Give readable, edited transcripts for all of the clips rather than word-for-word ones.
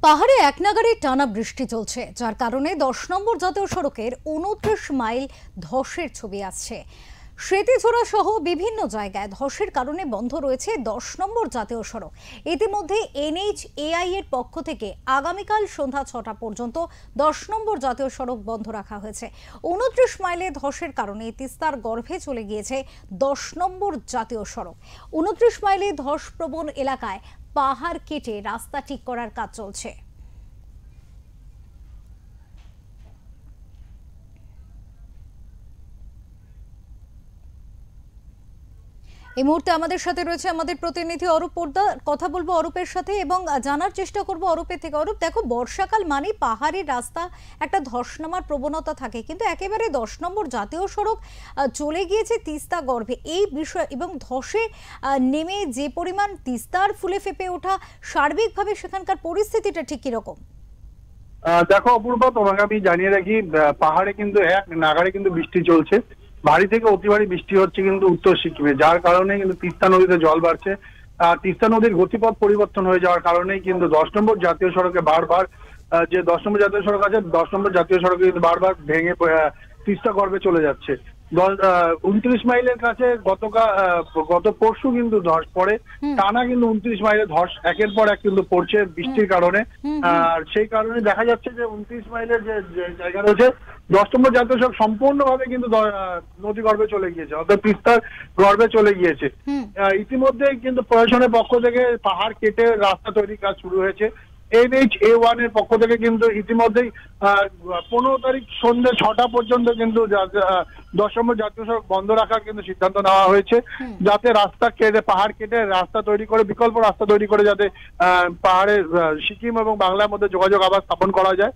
পাহাড়ে এক নাগাড়ে টানা বৃষ্টি চলছে, যার কারণে 10 নম্বর জাতীয় সড়কের 29 মাইল ধসের ছবি আসছে। স্মৃতিঝোড়া সহ বিভিন্ন জায়গায় ধসের কারণে বন্ধ রয়েছে 10 নম্বর জাতীয় সড়ক। ইতিমধ্যে NHAI এর পক্ষ থেকে আগামীকাল সন্ধ্যা 6টা পর্যন্ত 10 নম্বর জাতীয় সড়ক বন্ধ রাখা হয়েছে। 29 মাইলে ধসের কারণে তিস্তার গর্ভে চলে গিয়েছে 10 নম্বর জাতীয় সড়ক। 29 মাইলে ধসপ্রবণ এলাকায় পাহাড় কেটে রাস্তা ঠিক করার কাজ চলছে। এই মুহূর্তে আমাদের সাথে রয়েছে আমাদের প্রতিনিধি অরূপ পোদ্দার। কথা বলবো অরূপের সাথে এবং জানার চেষ্টা করব অরূপের থেকে। অরূপ, দেখো, বর্ষাকাল মানে পাহাড়ি রাস্তা একটা ধস নামার প্রবণতা থাকে, কিন্তু একেবারে 10 নম্বর জাতীয় সড়ক চলে গিয়েছে তিস্তা গর্ভে। এই বিষয় এবং ধসে নেমে যে পরিমাণ তিস্তার ফুলে ফেপে ওঠা, সার্বিকভাবে সেখানকার পরিস্থিতিটা ঠিক কিরকম? দেখো অপূর্বা, তোমাকে আমি জানিয়ে রাখি, পাহাড়ে কিন্তু এক নাগাড়ে কিন্তু বৃষ্টি চলছে। ভারী থেকে অতি ভারী বৃষ্টি হচ্ছে কিন্তু উত্তর সিকিমে, যার কারণে কিন্তু তিস্তা নদীতে জল বাড়ছে। তিস্তা নদীর গতিপথ পরিবর্তন হয়ে যাওয়ার কারণেই কিন্তু 10 নম্বর জাতীয় সড়কে বারবার যে 10 নম্বর জাতীয় সড়ক আছে, 10 নম্বর জাতীয় সড়কে কিন্তু বারবার ভেঙে তিস্তা গর্ভে চলে যাচ্ছে। 29 মাইলের কাছে গত পরশু কিন্তু ধস পড়ে, টানা কিন্তু 29 মাইলে ধস একের পর এক কিন্তু পড়ছে বৃষ্টির কারণে। আর সেই কারণে দেখা যাচ্ছে যে 29 মাইলের যে জায়গা রয়েছে 10 নম্বর জাতীয় সড়ক সম্পূর্ণভাবে কিন্তু নদী গর্ভে চলে গিয়েছে, অর্থাৎ তিস্তার গর্ভে চলে গিয়েছে। ইতিমধ্যে কিন্তু প্রশাসনের পক্ষ থেকে পাহাড় কেটে রাস্তা তৈরির কাজ শুরু হয়েছে। NHAI এর পক্ষ থেকে কিন্তু ইতিমধ্যেই 15 তারিখ সন্ধ্যে 6টা পর্যন্ত কিন্তু 10 নম্বর জাতীয় সড়ক বন্ধ রাখার কিন্তু সিদ্ধান্ত নেওয়া হয়েছে, যাতে পাহাড় কেটে রাস্তা তৈরি করে, বিকল্প রাস্তা তৈরি করে যাতে পাহাড়ে সিকিম এবং বাংলার মধ্যে যোগাযোগ আবার স্থাপন করা যায়।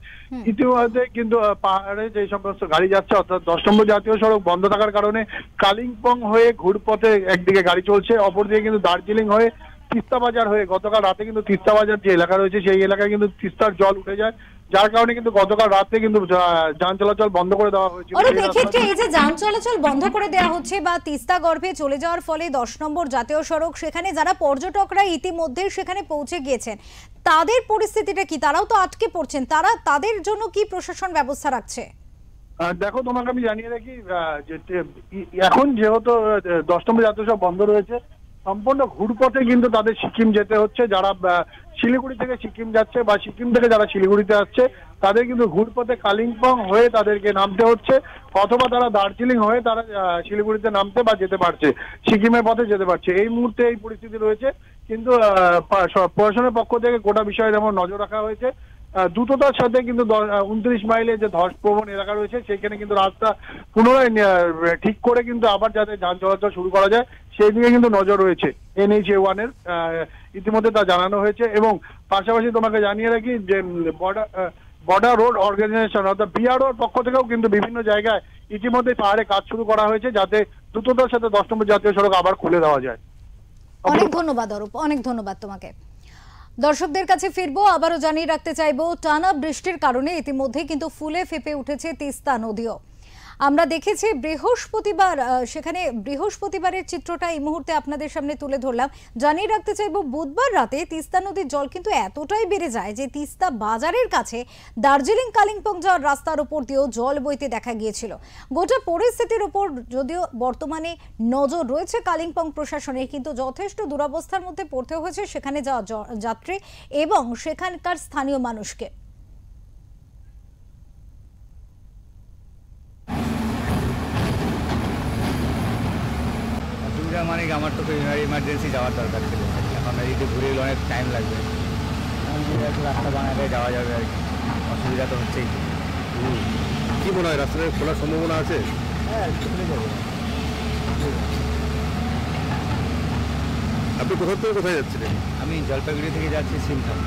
ইতিমধ্যে কিন্তু পাহাড়ে যে সমস্ত গাড়ি যাচ্ছে, অর্থাৎ 10 নম্বর জাতীয় সড়ক বন্ধ থাকার কারণে কালিম্পং হয়ে ঘুরপথে একদিকে গাড়ি চলছে, অপরদিকে কিন্তু দার্জিলিং হয়ে তিস্তা বাজার হয়ে গতকাল রাতে কিন্তু তিস্তা বাজার যে এলাকা রয়েছে সেই এলাকায় কিন্তু তিস্তার জল উঠে যায়, যার কারণে কিন্তু গতকাল রাতে কিন্তু যান চলাচল বন্ধ করে দেওয়া হয়েছিল। এক্ষেত্রে এই যে যান চলাচল বন্ধ করে দেওয়া হচ্ছে বা তিস্তা গর্ভে চলে যাওয়ার ফলে 10 নম্বর জাতীয় সড়ক, সেখানে যারা পর্যটকরা ইতিমধ্যে সেখানে পৌঁছে গিয়েছেন, তাদের পরিস্থিতিটা কি? তারাও তো আটকে পড়ছেন, তাদের জন্য কি প্রশাসন ব্যবস্থা রাখছে? দেখো, তোমাকে আমি জানিয়ে রাখি, এখন যেহেতু 10 নম্বর জাতীয় সড়ক বন্ধ রয়েছে, সম্পূর্ণ ঘুরপথে কিন্তু তাদের সিকিম যেতে হচ্ছে। যারা শিলিগুড়ি থেকে সিকিম যাচ্ছে বা সিকিম থেকে যারা শিলিগুড়িতে আসছে, তাদের কিন্তু ঘুরপথে কালিম্পং হয়ে তাদেরকে নামতে হচ্ছে, অথবা তারা দার্জিলিং হয়ে তারা শিলিগুড়িতে নামতে বা যেতে পারছে, সিকিমের পথে যেতে পারছে। এই মুহূর্তে এই পরিস্থিতি রয়েছে, কিন্তু প্রশাসনের পক্ষ থেকে গোটা বিষয়ে যেমন নজর রাখা হয়েছে। দ্রুততার সাথে কিন্তু 29 মাইলে যে ধসপ্রবণ এলাকা রয়েছে সেখানে কিন্তু রাস্তা পুনরায় ঠিক করে কিন্তু আবার যাতে যান চলাচল শুরু করা যায় সেই দিকে কিন্তু নজর রয়েছে NHAI এর। ইতিমধ্যে তা জানানো হয়েছে। এবং পাশাপাশি তোমাকে জানিয়ে রাখি যে বর্ডার রোড অর্গানাইজেশন অর্থাৎ BRO পক্ষ থেকেও কিন্তু বিভিন্ন জায়গায় ইতিমধ্যে পাহাড়ে কাজ শুরু করা হয়েছে, যাতে দ্রুততার সাথে 10 নম্বর জাতীয় সড়ক আবার খুলে দেওয়া যায়। অনেক ধন্যবাদ অরূপ, অনেক ধন্যবাদ তোমাকে। দর্শকদের কাছে ফিরবো, আবারও জানিয়ে রাখতে চাইবো, টানা বৃষ্টির কারণে ইতিমধ্যে কিন্তু ফুলে ফেপে উঠেছে তিস্তা নদীও। আমরা দেখেছি বৃহস্পতিবার, সেখানে বৃহস্পতিবারের চিত্রটা এই মুহূর্তে আপনাদের সামনে তুলে ধরলাম। জানিয়ে রাখতে চাইবো, বুধবার রাতে তিস্তা নদীর জল কিন্তু এতটাই বেড়ে যায় যে তিস্তা বাজারের কাছে দার্জিলিং কালিম্পং যাওয়ার রাস্তার উপর দিয়েও জল বইতে দেখা গিয়েছিল। গোটা পরিস্থিতির উপর যদিও বর্তমানে নজর রয়েছে কালিম্পং প্রশাসনের, কিন্তু যথেষ্ট দুরবস্থার মধ্যে পড়তে হয়েছে সেখানে যাওয়া যাত্রী এবং সেখানকার স্থানীয় মানুষকে। মানে আমার তো ইমার্জেন্সি যাওয়ার দরকার ছিল, এখন এদিকে ঘুরে এলে অনেক টাইম লাগবে, রাস্তা বানালে যাওয়া যাবে আর কি, অসুবিধা তো হচ্ছেই। কি মনে হয় রাস্তাটা খোলার সম্ভাবনা আছে? হ্যাঁ, খুলে যাবে। আপনি কোথা থেকে কোথায় যাচ্ছিলেন? আমি জলপাইগুড়ি থেকে যাচ্ছি সিমঘাট।